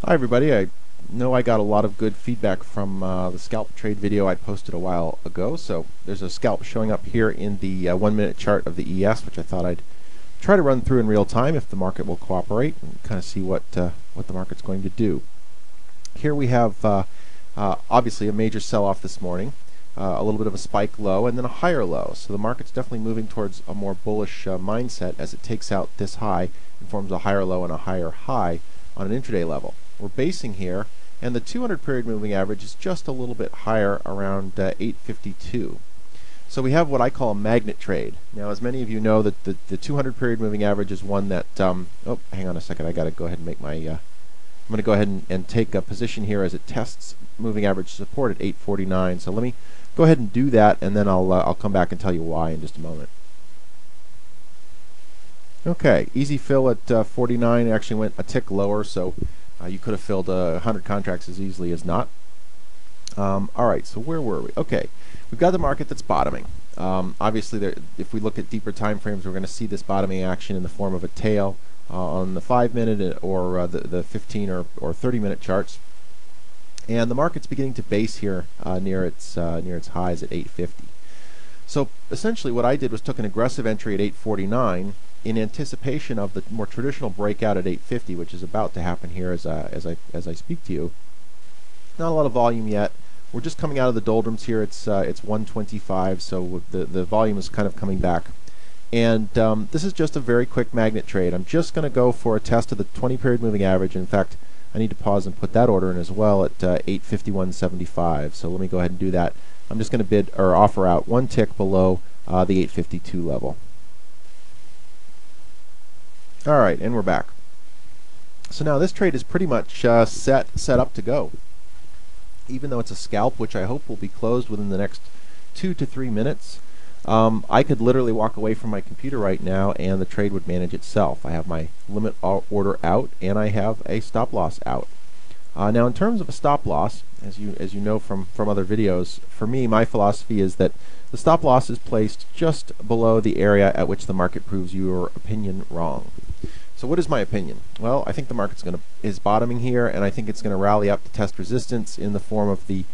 Hi everybody, I know I got a lot of good feedback from the scalp trade video I posted a while ago, so there's a scalp showing up here in the 1 minute chart of the ES, which I thought I'd try to run through in real time if the market will cooperate and kind of see what the market's going to do. Here we have obviously a major sell-off this morning, a little bit of a spike low and then a higher low, so the market's definitely moving towards a more bullish mindset as it takes out this high and forms a higher low and a higher high on an intraday level. We're basing here, and the 200 period moving average is just a little bit higher, around 852. So we have what I call a magnet trade. Now, as many of you know, that the 200 period moving average is one that oh, hang on a second, I got to go ahead and make my I'm going to go ahead and take a position here as it tests moving average support at 849. So let me go ahead and do that, and then I'll come back and tell you why in just a moment. Okay, easy fill at 49. It actually went a tick lower, so you could have filled 100 contracts as easily as not. All right, so where were we? Okay, we've got the market that's bottoming. Obviously, if we look at deeper time frames, we're going to see this bottoming action in the form of a tail on the 5-minute or the 15 or 30-minute charts. And the market's beginning to base here near its highs at 850. So essentially what I did was took an aggressive entry at 849 in anticipation of the more traditional breakout at 850, which is about to happen here as I speak to you. Not a lot of volume yet. We're just coming out of the doldrums here. It's 125, so the volume is kind of coming back. And this is just a very quick magnet trade. I'm just going to go for a test of the 20 period moving average. In fact, I need to pause and put that order in as well at 851.75. So let me go ahead and do that. I'm just going to bid or offer out one tick below the 852 level. All right, and we're back. So now this trade is pretty much set up to go. Even though it's a scalp, which I hope will be closed within the next 2 to 3 minutes, I could literally walk away from my computer right now and the trade would manage itself. I have my limit order out and I have a stop loss out. Now in terms of a stop loss, as you know from other videos, for me, my philosophy is that the stop loss is placed just below the area at which the market proves your opinion wrong. So what is my opinion? Well, I think the market's is bottoming here, and I think it's going to rally up to test resistance in the form of the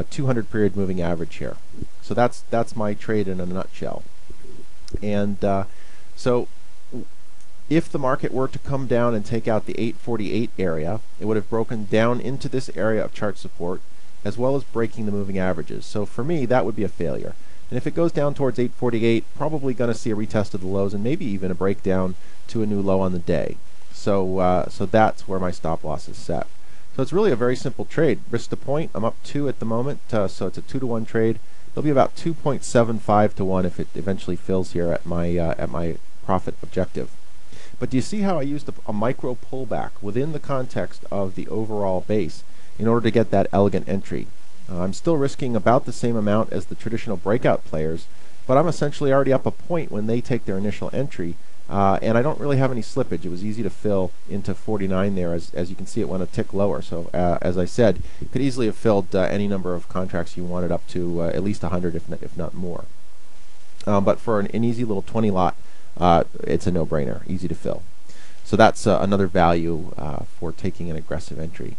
200 period moving average here. So that's my trade in a nutshell. And so if the market were to come down and take out the 848 area, it would have broken down into this area of chart support, as well as breaking the moving averages. So for me, that would be a failure. And if it goes down towards 848, probably going to see a retest of the lows and maybe even a breakdown to a new low on the day. So so that's where my stop loss is set. So it's really a very simple trade. Risk to point, I'm up 2 at the moment, so it's a 2-to-1 trade. It'll be about 2.75 to 1 if it eventually fills here at my profit objective. But do you see how I used a micro pullback within the context of the overall base in order to get that elegant entry? I'm still risking about the same amount as the traditional breakout players, but I'm essentially already up a point when they take their initial entry, and I don't really have any slippage. It was easy to fill into 49 there. As you can see, it went a tick lower. So as I said, you could easily have filled any number of contracts you wanted up to at least 100, if not more. But for an easy little 20 lot, it's a no-brainer, easy to fill. So that's another value for taking an aggressive entry.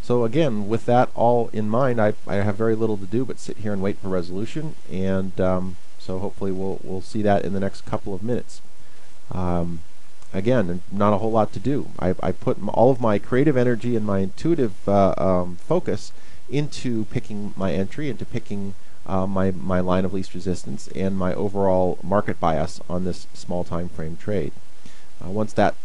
So again, with that all in mind, I have very little to do but sit here and wait for resolution, and so hopefully we'll see that in the next couple of minutes. Again, not a whole lot to do. I put all of my creative energy and my intuitive focus into picking my entry, into picking my line of least resistance, and my overall market bias on this small time frame trade. Once that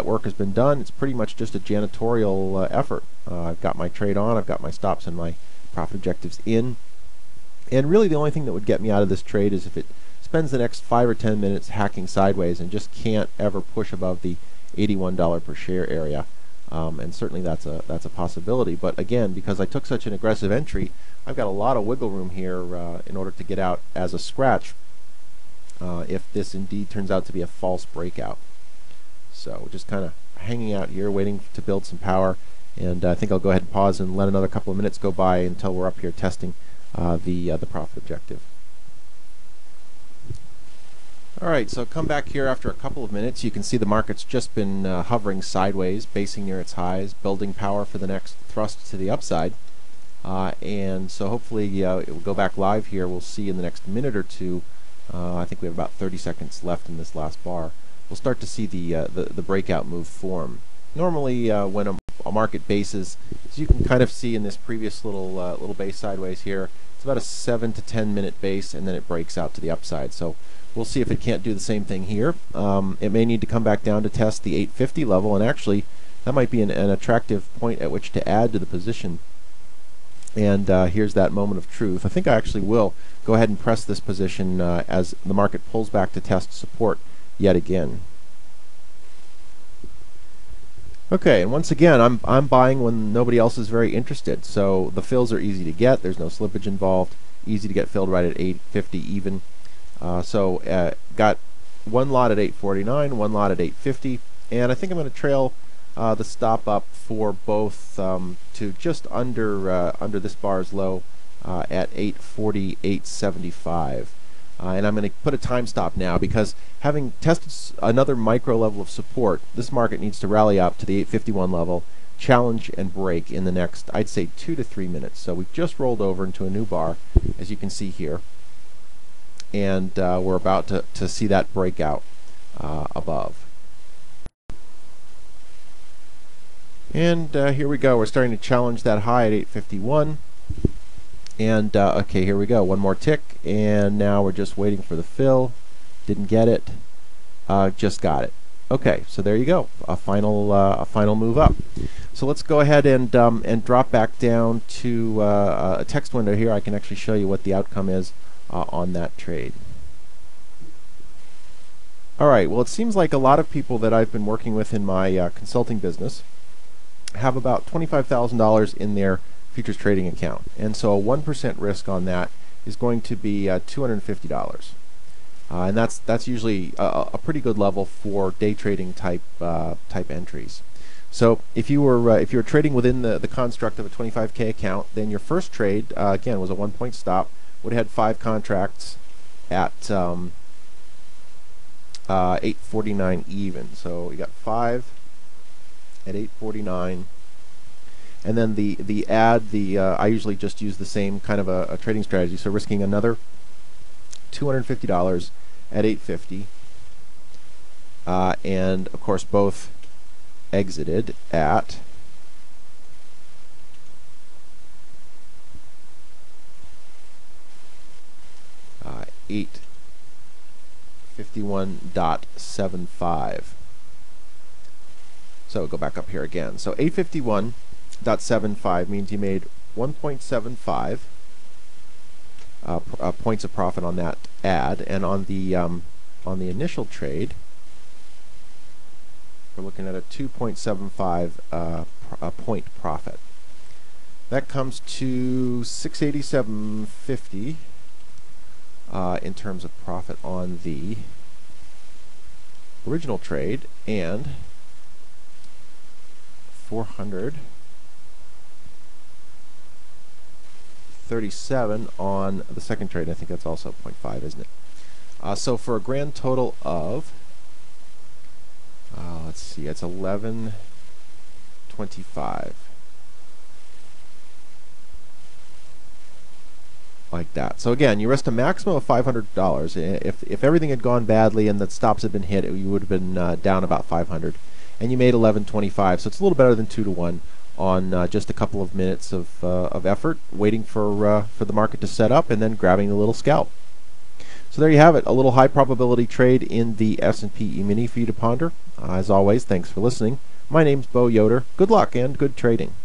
work has been done, it's pretty much just a janitorial effort. I've got my trade on, I've got my stops and my profit objectives in, and really the only thing that would get me out of this trade is if it spends the next 5 or 10 minutes hacking sideways and just can't ever push above the $81 per share area. And certainly that's a possibility. But again, because I took such an aggressive entry, I've got a lot of wiggle room here in order to get out as a scratch if this indeed turns out to be a false breakout. So just kind of hanging out here, waiting to build some power, and I think I'll go ahead and pause and let another couple of minutes go by until we're up here testing the profit objective. Alright, so come back here after a couple of minutes. You can see the market's just been hovering sideways, basing near its highs, building power for the next thrust to the upside. And so hopefully it will go back live here. We'll see in the next minute or two. I think we have about 30 seconds left in this last bar. We'll start to see the breakout move form. Normally when a market bases, as you can kind of see in this previous little base sideways here, it's about a 7 to 10 minute base, and then it breaks out to the upside. So we'll see if it can't do the same thing here. It may need to come back down to test the 850 level, and actually that might be an attractive point at which to add to the position. And here's that moment of truth. I think I actually will go ahead and press this position as the market pulls back to test support yet again. Okay, and once again, I'm buying when nobody else is very interested. So the fills are easy to get. There's no slippage involved. Easy to get filled right at 850 even. So got one lot at 849, one lot at 850, and I think I'm going to trail the stop up for both to just under this bar's low at 848.75. And I'm going to put a time stop now, because having tested another micro level of support, this market needs to rally up to the 851 level, challenge and break in the next, I'd say, 2 to 3 minutes. So we've just rolled over into a new bar, as you can see here, and we're about to see that breakout above. And here we go. We're starting to challenge that high at 851. And okay, here we go. One more tick, and now we're just waiting for the fill. Didn't get it. Just got it. Okay, so there you go. A final move up. So let's go ahead and drop back down to a text window here. I can actually show you what the outcome is on that trade. All right. Well, it seems like a lot of people that I've been working with in my consulting business have about $25,000 in their futures trading account, and so a 1% risk on that is going to be $250, and that's usually a pretty good level for day trading type entries. So if you were trading within the construct of a 25K account, then your first trade again was a 1-point stop. Would have had 5 contracts at 849 even. So you got 5 at 849. And then the add, I usually just use the same kind of a trading strategy, so risking another $250 at 850, and of course both exited at 851.75. So go back up here again. So 851.75 means you made 1.75 points of profit on that add, and on the initial trade, we're looking at a 2.75 point profit. That comes to 687.50 in terms of profit on the original trade, and 437 on the second trade. I think that's also 0.5, isn't it? So for a grand total of, let's see, it's 1125. Like that. So again, you risked a maximum of $500. If everything had gone badly and the stops had been hit, you would have been down about 500, and you made 1125. So it's a little better than 2 to 1 on just a couple of minutes of effort, waiting for the market to set up, and then grabbing a little scalp. So there you have it, a little high probability trade in the S&P E-mini for you to ponder. As always, thanks for listening. My name's Yoder. Good luck and good trading.